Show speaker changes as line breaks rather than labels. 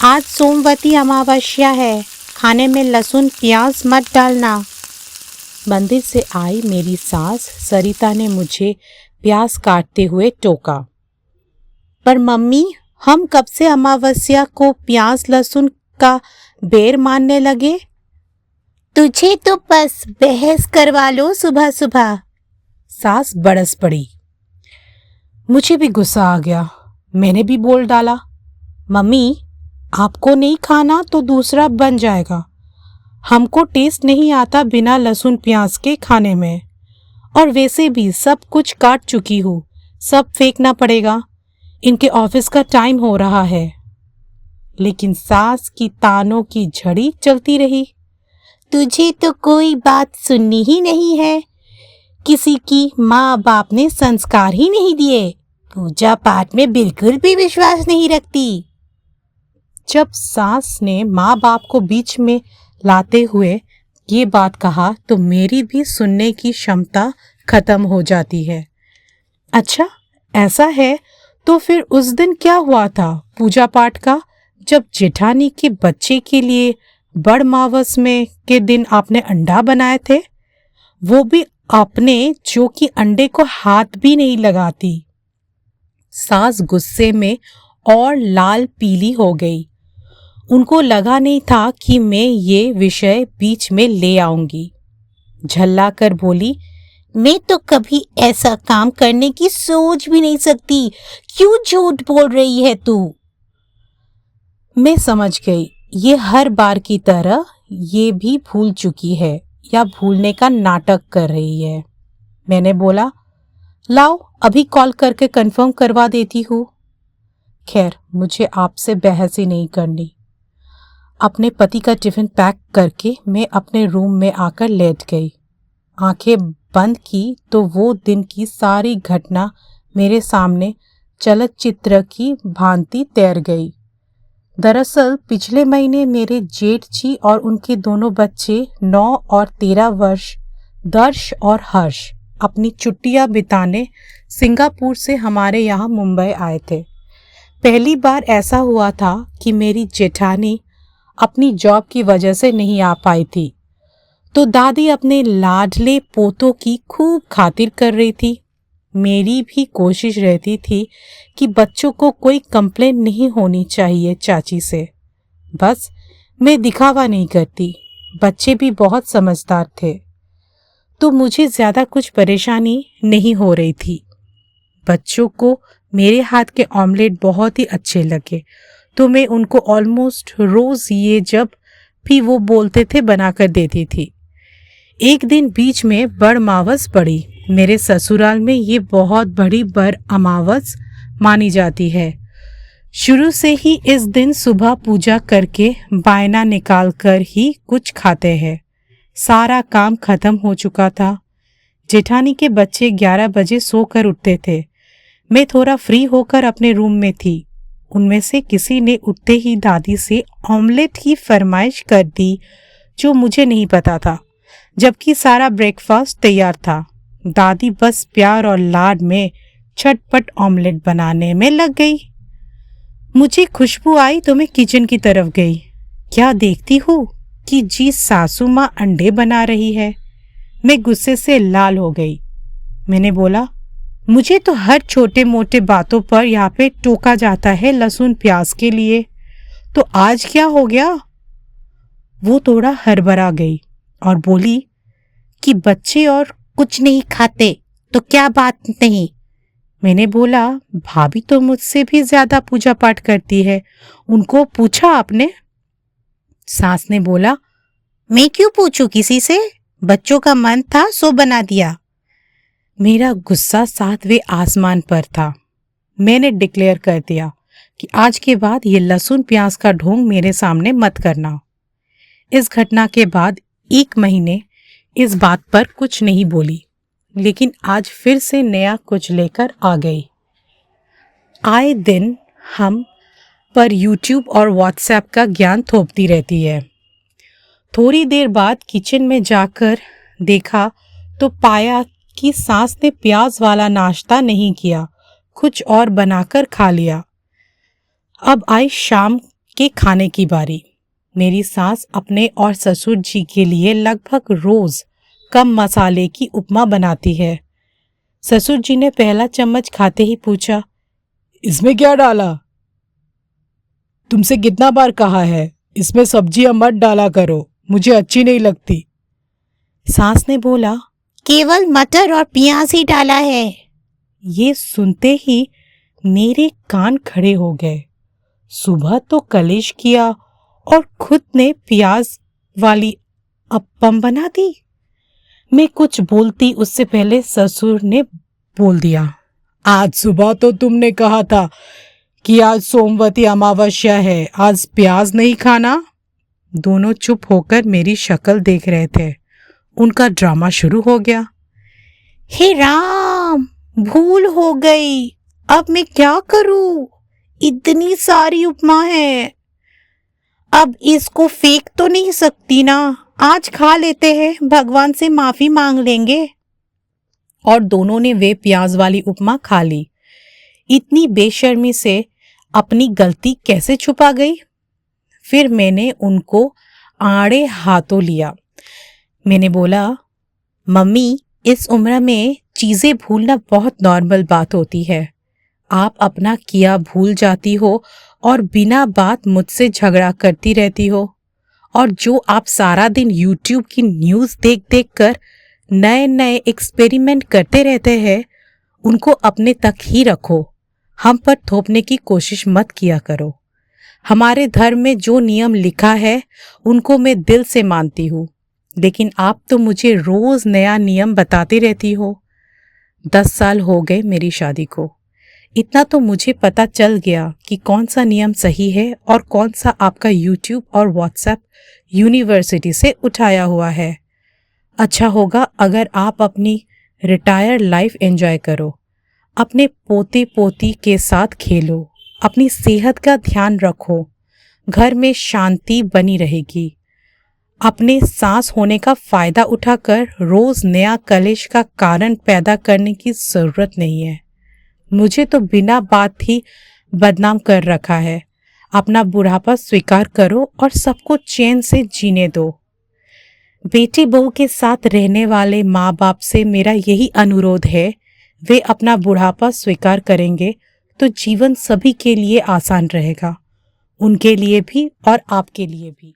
आज सोमवती अमावस्या है, खाने में लहसुन प्याज मत डालना। मंदिर से आई मेरी सास सरिता ने मुझे प्याज काटते हुए टोका। पर मम्मी, हम कब से अमावस्या को प्याज लहसुन का बेर मानने लगे? तुझे तो बस बहस करवा लो सुबह सुबह, सास बरस पड़ी। मुझे भी गुस्सा आ गया। मैंने भी बोल डाला, मम्मी आपको नहीं खाना तो दूसरा बन जाएगा। हमको टेस्ट नहीं आता बिना लहसुन प्याज के खाने में, और वैसे भी सब कुछ काट चुकी हूँ, सब फेंकना पड़ेगा। इनके ऑफिस का टाइम हो रहा है। लेकिन सास की तानों की झड़ी चलती रही। तुझे तो कोई बात सुननी ही नहीं है। किसी की माँ बाप ने संस्कार ही नहीं दिए। पूजा पाठ में बिल्कुल भी विश्वास नहीं रखती। जब सास ने माँ बाप को बीच में लाते हुए ये बात कहा तो मेरी भी सुनने की क्षमता खत्म हो जाती है। अच्छा, ऐसा है तो फिर उस दिन क्या हुआ था पूजा पाठ का, जब जेठानी के बच्चे के लिए बड़ मावस में के दिन आपने अंडा बनाए थे? वो भी आपने, जो कि अंडे को हाथ भी नहीं लगाती। सास गुस्से में और लाल पीली हो गई। उनको लगा नहीं था कि मैं ये विषय बीच में ले आऊंगी। झल्ला कर बोली, मैं तो कभी ऐसा काम करने की सोच भी नहीं सकती। क्यों झूठ बोल रही है तू? मैं समझ गई, ये हर बार की तरह ये भी भूल चुकी है या भूलने का नाटक कर रही है। मैंने बोला, लाओ अभी कॉल करके कंफर्म करवा देती हूँ। खैर, मुझे आपसे बहस ही नहीं करनी। अपने पति का टिफिन पैक करके मैं अपने रूम में आकर लेट गई। आंखें बंद की तो वो दिन की सारी घटना मेरे सामने चलचित्र की भांति तैर गई। दरअसल पिछले महीने मेरे जेठ जी और उनके दोनों बच्चे 9 और 13 वर्ष दर्श और हर्ष अपनी छुट्टियां बिताने सिंगापुर से हमारे यहाँ मुंबई आए थे। पहली बार ऐसा हुआ था कि मेरी जेठानी अपनी जॉब की वजह से नहीं आ पाई थी, तो दादी अपने लाडले पोतों की खूब खातिर कर रही थी। मेरी भी कोशिश रहती थी कि बच्चों को कोई कंप्लेंट नहीं होनी चाहिए चाची से। बस मैं दिखावा नहीं करती। बच्चे भी बहुत समझदार थे, तो मुझे ज़्यादा कुछ परेशानी नहीं हो रही थी। बच्चों को मेरे हाथ के ऑमलेट बहुत ही अच्छे लगे, तो मैं उनको ऑलमोस्ट रोज ये जब भी वो बोलते थे बनाकर देती थी। एक दिन बीच में बड़ मावस पड़ी। मेरे ससुराल में ये बहुत बड़ी बड़ अमावस मानी जाती है। शुरू से ही इस दिन सुबह पूजा करके बायना निकाल कर ही कुछ खाते हैं। सारा काम खत्म हो चुका था। जेठानी के बच्चे 11 बजे सोकर उठते थे। मैं थोड़ा फ्री होकर अपने रूम में थी। उनमें से किसी ने उठते ही दादी से ऑमलेट की फरमाइश कर दी, जो मुझे नहीं पता था, जबकि सारा ब्रेकफास्ट तैयार था। दादी बस प्यार और लाड में झटपट ऑमलेट बनाने में लग गई। मुझे खुशबू आई तो मैं किचन की तरफ गई। क्या देखती हूँ कि जी सासू माँ अंडे बना रही है। मैं गुस्से से लाल हो गई। मैंने बोला, मुझे तो हर छोटे मोटे बातों पर यहाँ पे टोका जाता है लहसुन प्याज के लिए, तो आज क्या हो गया? वो थोड़ा हड़बड़ा गई और बोली कि बच्चे और कुछ नहीं खाते तो क्या बात नहीं। मैंने बोला, भाभी तो मुझसे भी ज्यादा पूजा पाठ करती है, उनको पूछा आपने? सास ने बोला, मैं क्यों पूछूं किसी से, बच्चों का मन था सो बना दिया। मेरा गुस्सा 7वें आसमान पर था। मैंने डिक्लेयर कर दिया कि आज के बाद ये लहसुन प्याज का ढोंग मेरे सामने मत करना। इस घटना के बाद 1 महीने इस बात पर कुछ नहीं बोली, लेकिन आज फिर से नया कुछ लेकर आ गई। आए दिन हम पर YouTube और WhatsApp का ज्ञान थोपती रहती है। थोड़ी देर बाद किचन में जाकर देखा तो पाया कि सास ने प्याज वाला नाश्ता नहीं किया, कुछ और बनाकर खा लिया। अब आई शाम के खाने की बारी। मेरी सास अपने और ससुर जी के लिए लगभग रोज कम मसाले की उपमा बनाती है। ससुर जी ने पहला चम्मच खाते ही पूछा, इसमें क्या डाला? तुमसे कितना बार कहा है इसमें सब्जियां मत डाला करो, मुझे अच्छी नहीं लगती। सास ने बोला, केवल मटर और प्याज ही डाला है। ये सुनते ही मेरे कान खड़े हो गए। सुबह तो कलेश किया और खुद ने प्याज वाली अप्पम बना दी। मैं कुछ बोलती उससे पहले ससुर ने बोल दिया, आज सुबह तो तुमने कहा था कि आज सोमवती अमावस्या है, आज प्याज नहीं खाना। दोनों चुप होकर मेरी शक्ल देख रहे थे। उनका ड्रामा शुरू हो गया। हे राम, भूल हो गई, अब मैं क्या करूं? इतनी सारी उपमा है, अब इसको फेंक तो नहीं सकती ना, आज खा लेते हैं, भगवान से माफी मांग लेंगे। और दोनों ने वे प्याज वाली उपमा खा ली। इतनी बेशर्मी से अपनी गलती कैसे छुपा गई? फिर मैंने उनको आड़े हाथों लिया। मैंने बोला, मम्मी, इस उम्र में चीजें भूलना बहुत नॉर्मल बात होती है। आप अपना किया भूल जाती हो और बिना बात मुझसे झगड़ा करती रहती हो। और जो आप सारा दिन YouTube की न्यूज़ देख देख कर नए नए एक्सपेरिमेंट करते रहते हैं, उनको अपने तक ही रखो। हम पर थोपने की कोशिश मत किया करो। हमारे धर्म में जो नियम लिखा है उनको मैं दिल से मानती हूँ, लेकिन आप तो मुझे रोज नया नियम बताती रहती हो। 10 साल हो गए मेरी शादी को। इतना तो मुझे पता चल गया कि कौन सा नियम सही है और कौन सा आपका YouTube और WhatsApp यूनिवर्सिटी से उठाया हुआ है। अच्छा होगा अगर आप अपनी रिटायर लाइफ एंजॉय करो, अपने पोते पोती के साथ खेलो, अपनी सेहत का ध्यान रखो, घर में शांति बनी रहेगी। अपने सांस होने का फायदा उठाकर रोज नया कलेश का कारण पैदा करने की जरूरत नहीं है। मुझे तो बिना बात ही बदनाम कर रखा है। अपना बुढ़ापा स्वीकार करो और सबको चैन से जीने दो। बेटी बहू के साथ रहने वाले माँ बाप से मेरा यही अनुरोध है, वे अपना बुढ़ापा स्वीकार करेंगे तो जीवन सभी के लिए आसान रहेगा, उनके लिए भी और आपके लिए भी।